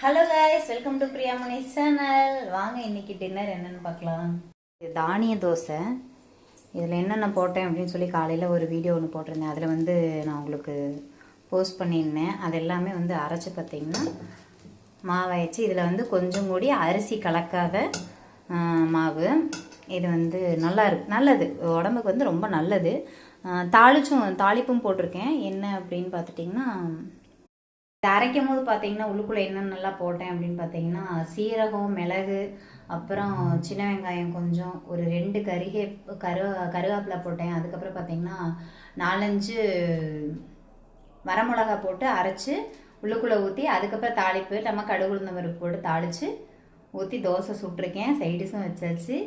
Hello guys, welcome to Priyamani channel. வாங்க இன்னைக்கு dinner என்னன்னு பார்க்கலாம். இது தானிய தோசை. இதில் என்னென்ன போட்டேன் அப்படின்னு சொல்லி காலையில் ஒரு வீடியோ ஒன்று போட்டிருந்தேன். அதில் நான் உங்களுக்கு போஸ்ட் பண்ணியிருந்தேன். அது எல்லாமே அரைச்சி பார்த்தீங்கன்னா மாவாயிடுச்சு. இதில் கொஞ்சம் கூடி அரிசி கலக்காத மாவு. இது நல்லா இருக்கு, நல்லது, உடம்புக்கு ரொம்ப நல்லது. தாளிப்பும் போட்டிருக்கேன். என்ன அப்படின்னு பார்த்துட்டிங்கன்னா, அரைக்கும் போது பார்த்தீங்கன்னா உள்ளுக்குள்ளே என்னென்னலாம் போட்டேன் அப்படின்னு பார்த்தீங்கன்னா, சீரகம், மிளகு, அப்புறம் சின்ன வெங்காயம் கொஞ்சம், ஒரு 2 கருவேப்பிலை போட்டேன். அதுக்கப்புறம் பார்த்தீங்கன்னா 4-5 வரமிளகா போட்டு அரைச்சி உள்ளுக்குள்ளே ஊற்றி, அதுக்கப்புறம் தாளிப்பு நம்ம கடுகு உளுந்த பருப்பு போட்டு தாளித்து ஊற்றி தோசை சுட்டிருக்கேன். சைடிஷும் வச்சாச்சு.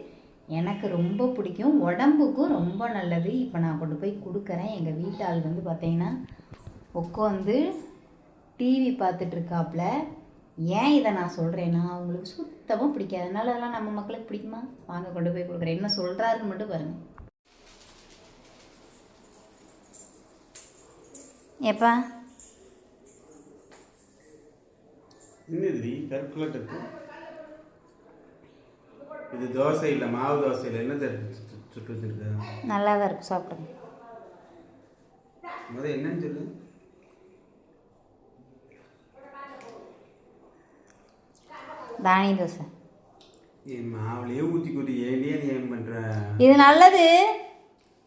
எனக்கு ரொம்ப பிடிக்கும், உடம்புக்கும் ரொம்ப நல்லது. இப்போ நான் கொண்டு போய் கொடுக்குறேன். எங்கள் வீட்டாள் பார்த்தீங்கன்னா உட்காந்து டிவி பார்த்துட்ருக்காப்புல. ஏன் இதை நான் சொல்கிறேன்னா, அவங்களுக்கு சுத்தமாக பிடிக்காது. அதனால அதெல்லாம் நம்ம மக்களுக்கு பிடிக்குமா? வாங்க கொண்டு போய் கொடுக்குறேன். என்ன சொல்கிறாருன்னு மட்டும் பாருங்கள். எப்பா இது தோசை இல்லை, மாவு தோசை இல்லை. என்ன சுட்டு வச்சிருக்க? நல்லா தான் இருக்கு, சாப்பிடுங்க. என்னன்னு சொல்லு. தானிய தோசை. மாவுலயே ஊற்றி கூட்டி ஏனியே நீ ஏன் பண்ற? இது நல்லது.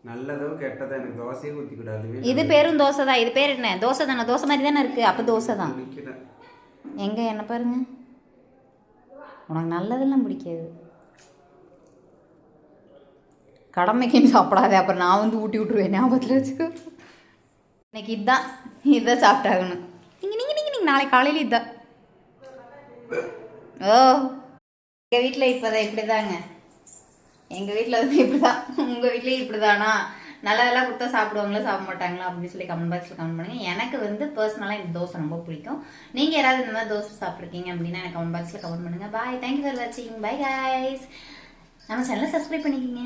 நல்லதோ கெட்டதோ எனக்கு தோசையே ஊற்றி கூடாது. இது பேரும் தோசை தான். இது பேர் என்ன? தோசை தானே? தோசை மாதிரி தானே இருக்குது. அப்போ தோசை தான். எங்கே என்ன பாருங்க. உனக்கு நல்லதெல்லாம் பிடிக்காது. கடமைக்குன்னு சாப்பிடாதே, அப்புறம் நான் ஊட்டி விட்டுருவேன். ஞாபகத்தில் வச்சுக்கோ. இன்னைக்கு இதுதான் சாப்பிட்டாகணும். நீங்கள் நாளைக்கு காலையில் இதுதான். ஓ, எங்கள் வீட்டில் இப்போதான் இப்படி தாங்க. எங்கள் வீட்டில் இப்படி தான். உங்கள் வீட்லேயும் இப்படி தானா? நல்லதெல்லாம் கொடுத்தா சாப்பிடுவாங்களா சாப்பிட மாட்டாங்களா அப்படின்னு சொல்லி கமெண்ட் பாக்ஸில் கமெண்ட் பண்ணுங்கள். எனக்கு பர்சனலாக இந்த தோசை ரொம்ப பிடிக்கும். நீங்கள் யாராவது இந்த மாதிரி தோசை சாப்பிட்ருக்கீங்க அப்படின்னா எனக்கு கமெண்ட் பாக்ஸில் கமெண்ட் பண்ணுங்கள். பாய், தேங்க்யூ ஃபார் வாட்சிங். Bye guys. நம்ம சேனலை சப்ஸ்கிரைப் பண்ணிக்கிங்க.